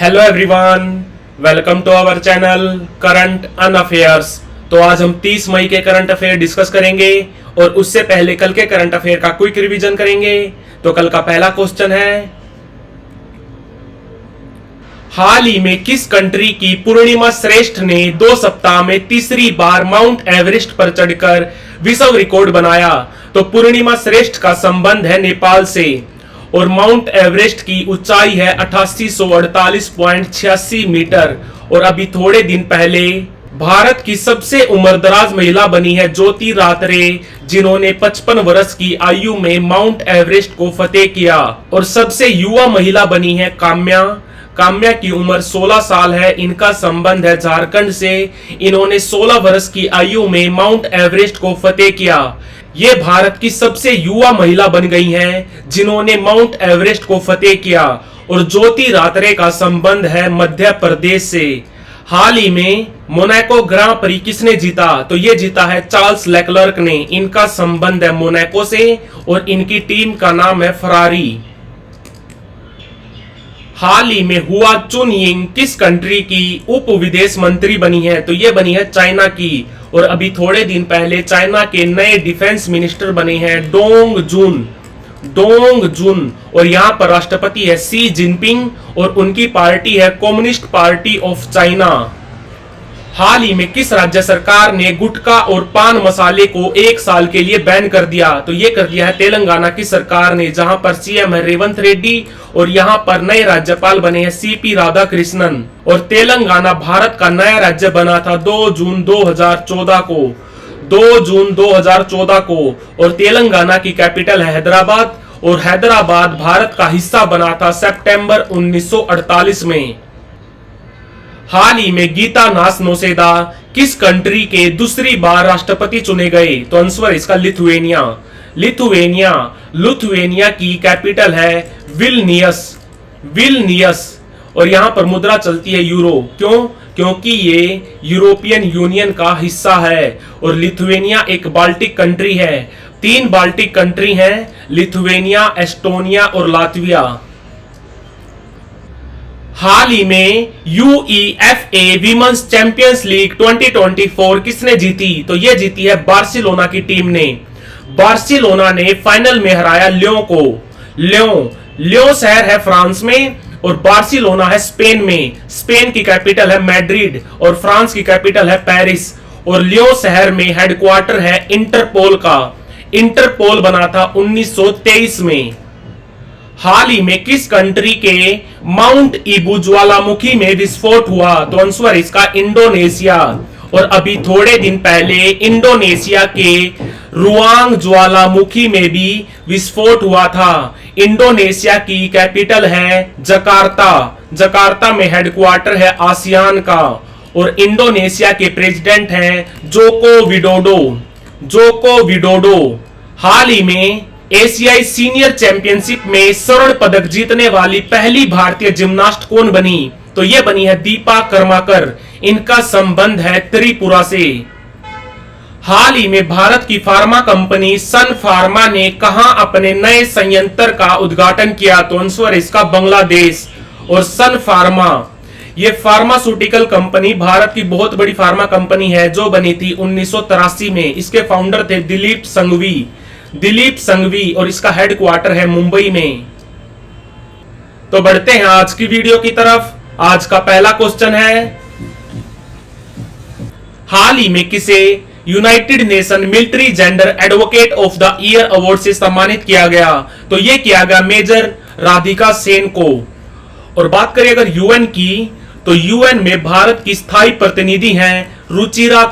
Hello everyone, welcome to our channel current un affairs. तो आज हम 30 मई के करंट अफेयर डिस्कस करेंगे और उससे पहले कल के करंट अफेयर का क्विक रिवीजन करेंगे। तो कल का पहला क्वेश्चन है, हाल ही में किस कंट्री की पूर्णिमा श्रेष्ठ ने 2 सप्ताह में तीसरी बार माउंट एवरेस्ट पर चढ़कर विश्व रिकॉर्ड बनाया? तो पूर्णिमा श्रेष्ठ का संबंध है नेपाल से और माउंट एवरेस्ट की ऊंचाई है 8848.86 मीटर। और अभी थोड़े दिन पहले भारत की सबसे उम्रदराज महिला बनी है ज्योति रात्रे, जिन्होंने 55 वर्ष की आयु में माउंट एवरेस्ट को फतेह किया। और सबसे युवा महिला बनी है काम्या की उम्र 16 साल है। इनका संबंध है झारखंड से। इन्होंने 16 वर्ष की आयु में माउंट एवरेस्ट को फतेह किया। ये भारत की सबसे युवा महिला बन गई हैं जिन्होंने माउंट एवरेस्ट को फतेह किया। और ज्योति रात्रे का संबंध है मध्य प्रदेश से। हाल ही में मोनाको ग्रां प्री किसने जीता? तो ये जीता है चार्ल्स लेक्लर्क ने। इनका संबंध है मोनाको से और इनकी टीम का नाम है फरारी। हाल ही में हुआ चुनयिंग किस कंट्री की उप विदेश मंत्री बनी है? तो ये बनी है चाइना की। और अभी थोड़े दिन पहले चाइना के नए डिफेंस मिनिस्टर बने हैं डोंग जुन। और यहाँ पर राष्ट्रपति है शी जिनपिंग और उनकी पार्टी है कम्युनिस्ट पार्टी ऑफ चाइना। हाल ही में किस राज्य सरकार ने गुटखा और पान मसाले को 1 साल के लिए बैन कर दिया? तो ये कर दिया है तेलंगाना की सरकार ने, जहां पर सीएम है रेवंत रेड्डी और यहां पर नए राज्यपाल बने हैं सीपी राधाकृष्णन। और तेलंगाना भारत का नया राज्य बना था 2 जून 2014 को। और तेलंगाना की कैपिटल है हैदराबाद और हैदराबाद भारत का हिस्सा बना था सितंबर 1948 में। हाल ही में गीता नास नोसेदा किस कंट्री के दूसरी बार राष्ट्रपति चुने गए? तो आंसर इसका लिथुएनिया की कैपिटल है विल्नियस। और यहां पर मुद्रा चलती है यूरो। क्यों? क्योंकि ये यूरोपियन यूनियन का हिस्सा है। और लिथुएनिया एक बाल्टिक कंट्री है। 3 बाल्टिक कंट्री हैं, लिथुएनिया, एस्टोनिया और लातविया। हाल ही में UEFA विमेंस चैंपियंस लीग 2024 किसने जीती? तो यह जीती है बार्सिलोना की टीम ने। बार्सिलोना ने फाइनल में हराया लियों को। लियों शहर है फ्रांस में और बार्सिलोना है स्पेन में। स्पेन की कैपिटल है मैड्रिड और फ्रांस की कैपिटल है पेरिस। और लियों शहर में हेडक्वार्टर है इंटरपोल का। इंटरपोल बना था 1923 में। हाल ही में किस कंट्री के माउंट ईबू ज्वालामुखी में विस्फोट हुआ? तो आंसर इसका इंडोनेशिया। और अभी थोड़े दिन पहले इंडोनेशिया के रुआंग ज्वालामुखी में भी विस्फोट हुआ था। इंडोनेशिया की कैपिटल है जकार्ता में हेडक्वार्टर है आसियान का। और इंडोनेशिया के प्रेसिडेंट हैं जोको विडोडो। हाल ही में एशियाई सीनियर चैंपियनशिप में स्वर्ण पदक जीतने वाली पहली भारतीय जिम्नास्ट कौन बनी? तो यह बनी है दीपा कर्माकर। इनका संबंध है त्रिपुरा से। हाल ही में भारत की फार्मा कंपनी सन फार्मा ने कहां अपने नए संयंत्र का उद्घाटन किया? तो आंसर इसका बांग्लादेश। और सन फार्मा ये फार्मास्यूटिकल कंपनी भारत की बहुत बड़ी फार्मा कंपनी है जो बनी थी 1983 में। इसके फाउंडर थे दिलीप संघवी और इसका हेडक्वार्टर है मुंबई में। तो बढ़ते हैं आज की वीडियो की तरफ। आज का पहला क्वेश्चन है, हाल ही में किसे United nation military gender advocate of the year award से सम्मानित किया गया? तो यह किया गया मेजर राधिका सेन को। और बात करें अगर यूएन की, तो यूएन में भारत की स्थायी प्रतिनिधि हैं रुचिरा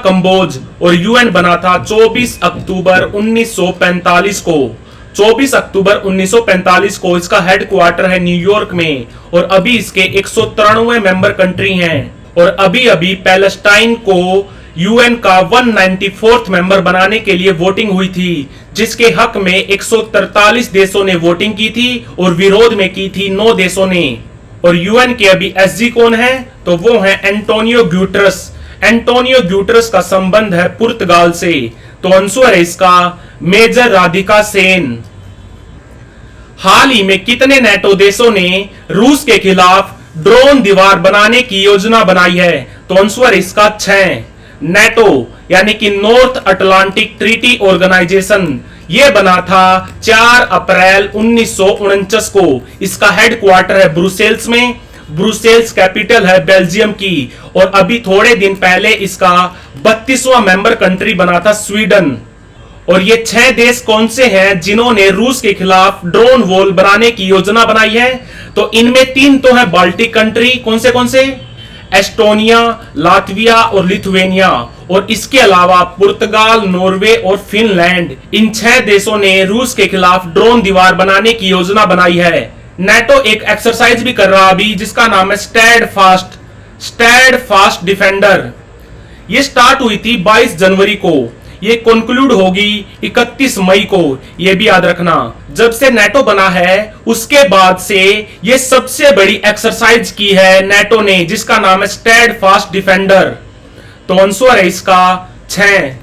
कंबोज। और यूएन बना था 24 अक्टूबर 1945 को। 24 अक्टूबर 1945 को इसका हेडक्वार्टर है न्यूयॉर्क में। और अभी इसके 193 मेंबर कंट्री हैं। और अभी पैलेस्टाइन को यूएन का 194th मेंबर बनाने के लिए वोटिंग हुई थी, जिसके हक में 143 देशों ने वोटिंग की थी और विरोध में की थी 9 देशों ने। और यूएन के अभी एसजी कौन है? तो वो है एंटोनियो ग्यूटरस का संबंध है पुर्तगाल से। तो आंसर है इसका मेजर राधिका सेन। हाल ही में कितने नेटो देशों ने रूस के खिलाफ ड्रोन दीवार बनाने की योजना बनाई है? तो आंसर इसका 6। नेटो यानी कि नॉर्थ अटलांटिक ट्रीटी ऑर्गेनाइजेशन ये बना था 4 अप्रैल 1949 को। इसका हेडक्वार्टर है ब्रुसेल्स में। ब्रुसेल्स कैपिटल है बेल्जियम की। और अभी थोड़े दिन पहले इसका 32वां मेंबर कंट्री बना था स्वीडन। और ये 6 देश कौन से हैं जिन्होंने रूस के खिलाफ ड्रोन वॉल बनाने की योजना बनाई है? तो इनमें 3 तो है बाल्टिक कंट्री। कौन से? एस्टोनिया, लातविया और लिथुआनिया। और इसके अलावा पुर्तगाल, नॉर्वे और फिनलैंड। इन 6 देशों ने रूस के खिलाफ ड्रोन दीवार बनाने की योजना बनाई है। नेटो एक एक्सरसाइज भी कर रहा अभी जिसका नाम है स्टैड फास्ट डिफेंडर। ये स्टार्ट हुई थी 22 जनवरी को। ये कंक्लूड होगी 31 मई को। ये भी याद रखना। जब से नेटो बना है उसके बाद से ये सबसे बड़ी एक्सरसाइज की है नेटो ने जिसका नाम है स्टैड फास्ट डिफेंडर। तो आंसर है इसका 6।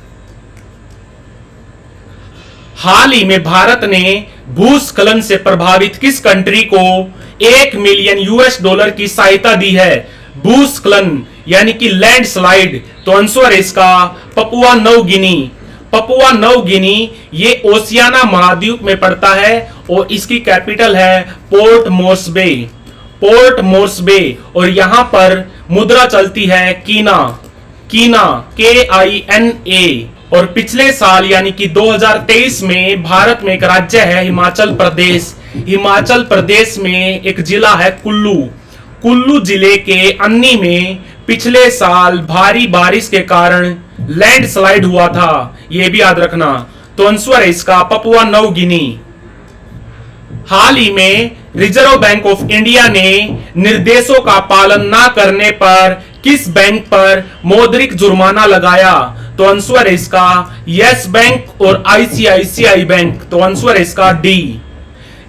हाल ही में भारत ने भूस्खलन से प्रभावित किस कंट्री को 1 मिलियन US$ की सहायता दी है? भूस्खलन यानी कि लैंडस्लाइड। तो आंसर है इसका पपुआ नौ गिनी। पपुआ नौ गिनी ये ओशियाना महाद्वीप में पड़ता है और इसकी कैपिटल है पोर्ट मोर्सबे। और यहां पर मुद्रा चलती है कीना KINA। और पिछले साल यानी कि 2023 में भारत में एक राज्य है हिमाचल प्रदेश में एक जिला है कुल्लू जिले के अन्नी में पिछले साल भारी बारिश के कारण लैंडस्लाइड हुआ था। यह भी याद रखना। तो आंसर है इसका पपुआ नौ गिनी। हाल ही में रिजर्व बैंक ऑफ इंडिया ने निर्देशों का पालन न करने पर किस बैंक पर मौद्रिक जुर्माना लगाया? तो आंसर है इसका यस बैंक और ICICI बैंक। तो आंसर है इसका D।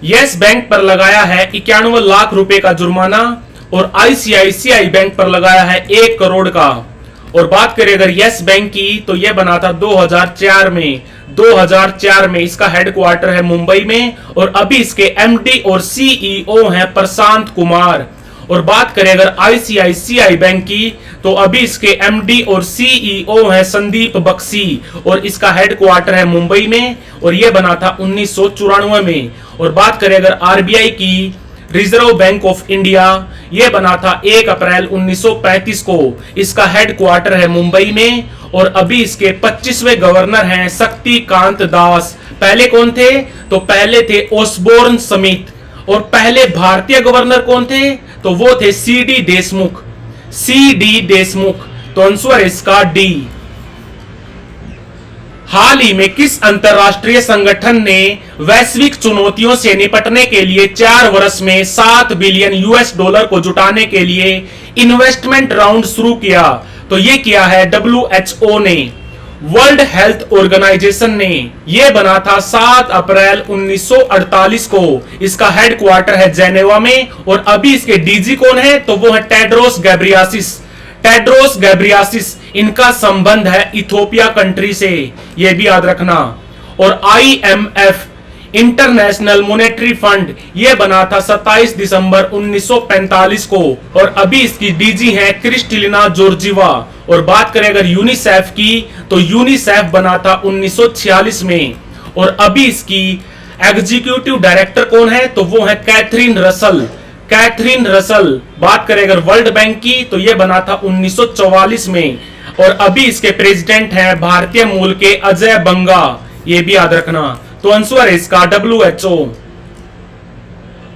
यस बैंक पर लगाया है 91 लाख रुपए का जुर्माना और ICICI बैंक पर लगाया है 1 करोड़ का। और बात करें अगर यस बैंक की तो यह बना था 2004 में इसका हेडक्वार्टर है मुंबई में और अभी इसके MD और CEO हैं प्रशांत कुमार। और बात करें अगर ICICI बैंक की तो अभी इसके MD और CEO हैं संदीप बख्शी और इसका हेडक्वार्टर है मुंबई में और यह बना था 1994 में। और बात करें अगर RBI की रिजर्व बैंक ऑफ इंडिया यह बना था 1 अप्रैल 1935 को। इसका हेडक्वार्टर है मुंबई में और अभी इसके 25वें गवर्नर हैं शक्तिकांत दास। पहले कौन थे? तो पहले थे ओसबोर्न समित। और पहले भारतीय गवर्नर कौन थे? तो वो थे CD देशमुख। तो आंसर इसका D। हाल ही में किस अंतरराष्ट्रीय संगठन ने वैश्विक चुनौतियों से निपटने के लिए 4 वर्ष में $7 बिलियन को जुटाने के लिए इन्वेस्टमेंट राउंड शुरू किया? तो ये किया है WHO ने। वर्ल्ड हेल्थ ऑर्गेनाइजेशन ने यह बना था 7 अप्रैल 1948 को। इसका हेडक्वार्टर है जेनेवा में और अभी इसके DG कौन है? तो वो है टेड्रोस गैब्रियासिस। इनका संबंध है इथियोपिया कंट्री से। यह भी याद रखना। और IMF इंटरनेशनल मॉनेटरी फंड यह बना था 27 दिसंबर 1945 को और अभी इसकी DG है क्रिस्टलिना जॉर्जिवा। और बात करें अगर यूनिसेफ की तो यूनिसेफ बना था 1946 में और अभी इसकी एग्जीक्यूटिव डायरेक्टर कौन है? तो वो है कैथरीन रसल। बात करें अगर वर्ल्ड बैंक की तो यह बना था 1944 में और अभी इसके प्रेसिडेंट हैं भारतीय मूल के अजय बंगा। यह भी याद रखना। तो आंसर है इसका WHO।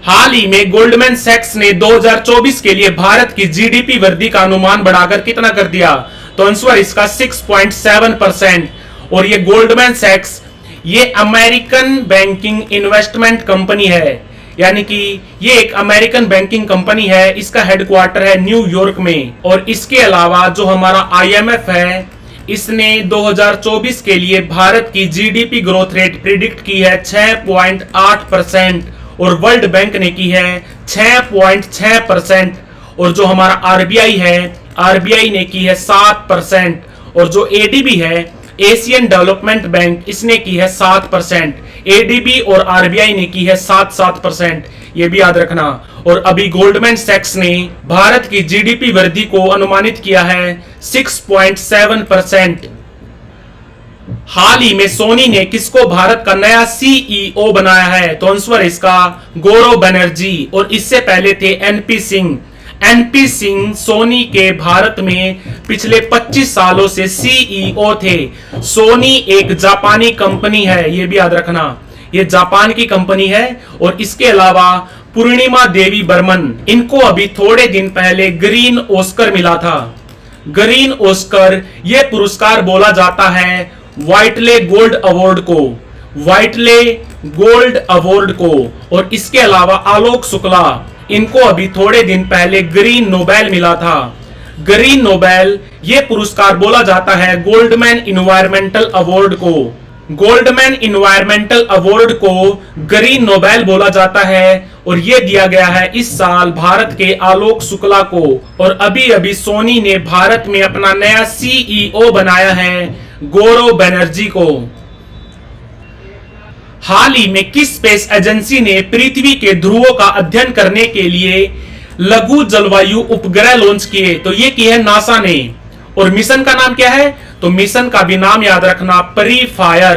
हाल ही में गोल्डमैन सैक्स ने 2024 के लिए भारत की GDP वृद्धि का अनुमान बढ़ाकर कितना कर दिया? तो आंसर इसका 6.7%। और ये गोल्डमैन सैक्स ये अमेरिकन बैंकिंग इन्वेस्टमेंट कंपनी है, यानी कि ये एक अमेरिकन बैंकिंग कंपनी है। इसका हेडक्वार्टर है न्यूयॉर्क में। और इसके अलावा जो हमारा IMF है इसने 2024 के लिए भारत की GDP ग्रोथ रेट प्रिडिक्ट की है 6.8% और वर्ल्ड बैंक ने की है 6.6%। और जो हमारा RBI ने की है 7% और जो ADB है एशियन डेवलपमेंट बैंक इसने की है 7%। एडीबी और आरबीआई ने की है 7-7%, ये भी याद रखना। और अभी गोल्डमैन सैक्स ने भारत की जीडीपी वृद्धि को अनुमानित किया है 6.7%। हाल ही में सोनी ने किसको भारत का नया सीईओ बनाया है? तो आंसर इसका गौरव बनर्जी। और इससे पहले थे एनपी सिंह। एनपी सिंह सोनी के भारत में पिछले 25 सालों से सीईओ थे। सोनी एक जापानी कंपनी है, यह भी याद रखना, यह जापान की कंपनी है। और इसके अलावा पूर्णिमा देवी बर्मन, इनको अभी थोड़े दिन पहले ग्रीन ऑस्कर मिला था। ग्रीन ऑस्कर यह पुरस्कार बोला जाता है व्हाइटले गोल्ड अवार्ड को, व्हाइटले गोल्ड अवार्ड को। और इसके अलावा आलोक शुक्ला, इनको अभी थोड़े दिन पहले ग्रीन नोबेल मिला था। ग्रीन नोबेल यह पुरस्कार बोला जाता है गोल्डमैन इन्वायरमेंटल अवार्ड को। गोल्डमैन इन्वायरमेंटल अवार्ड को ग्रीन नोबेल बोला जाता है और यह दिया गया है इस साल भारत के आलोक शुक्ला को। और अभी अभी सोनी ने भारत में अपना नया सीईओ बनाया है गौरव बनर्जी को। हाल ही में किस स्पेस एजेंसी ने पृथ्वी के ध्रुवों का अध्ययन करने के लिए लघु जलवायु उपग्रह लॉन्च किए? तो ये की है नासा ने। और मिशन का नाम क्या है? तो मिशन का भी नाम याद रखना, परीफायर।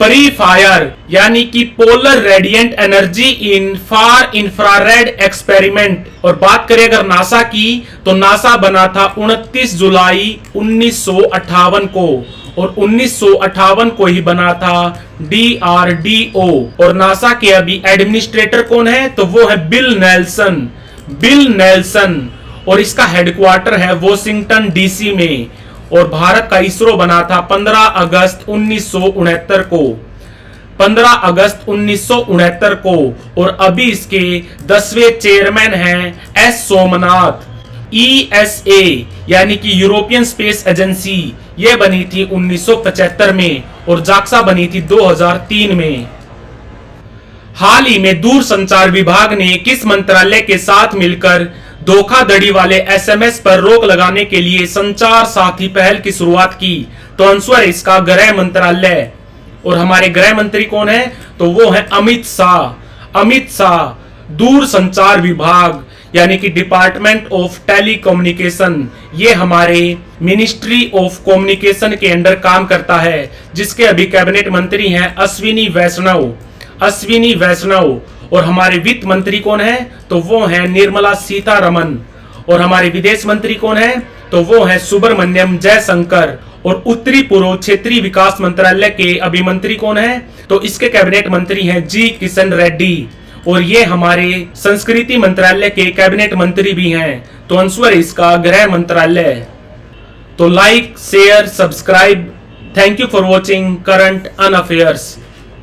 परीफायर यानी कि polar radiant energy in far infrared experiment. और बात करें अगर नासा की, तो नासा बना था 29 जुलाई 1958 को। और 1958 को ही बना था डीआरडीओ। और नासा के अभी एडमिनिस्ट्रेटर कौन है? तो वो है बिल नेल्सन। Bill Nelson. और इसका हेडक्वार्टर है वॉशिंगटन डीसी में। और भारत का इसरो बना था 15 अगस्त 1969 को। 15 अगस्त 1969 को। और अभी इसके 10वें चेयरमैन हैं एस सोमनाथ। ईएसए यानी कि यूरोपियन स्पेस एजेंसी, यह बनी थी 1975 में। और जाक्सा बनी थी 2003 में। हाल ही में दूरसंचार विभाग ने किस मंत्रालय के साथ मिलकर धोखाधड़ी वाले एसएमएस पर रोक लगाने के लिए संचार साथी पहल की शुरुआत की? तो आंसर इसका गृह मंत्रालय। और हमारे गृह मंत्री कौन है? तो वो है अमित शाह। अमित शाह दूरसंचार विभाग यानी कि डिपार्टमेंट ऑफ टेलीकम्युनिकेशन, ये हमारे मिनिस्ट्री ऑफ कम्युनिकेशन के अंडर काम करता है, जिसके अभी कैबिनेट मंत्री हैं अश्विनी वैष्णव। अश्विनी वैष्णव। और हमारे वित्त मंत्री कौन है? तो वो है निर्मला सीतारमन। और हमारे विदेश मंत्री कौन है? तो वो है सुब्रमण्यम जयशंकर। और उत्तरी पूर्व क्षेत्रीय विकास मंत्रालय के अभी मंत्री कौन है? तो इसके कैबिनेट मंत्री हैं जी किशन रेड्डी। और ये हमारे संस्कृति मंत्रालय के कैबिनेट मंत्री भी हैं। तो आंसर इसका गृह मंत्रालय। तो like, share, subscribe. Thank you for watching current un affairs.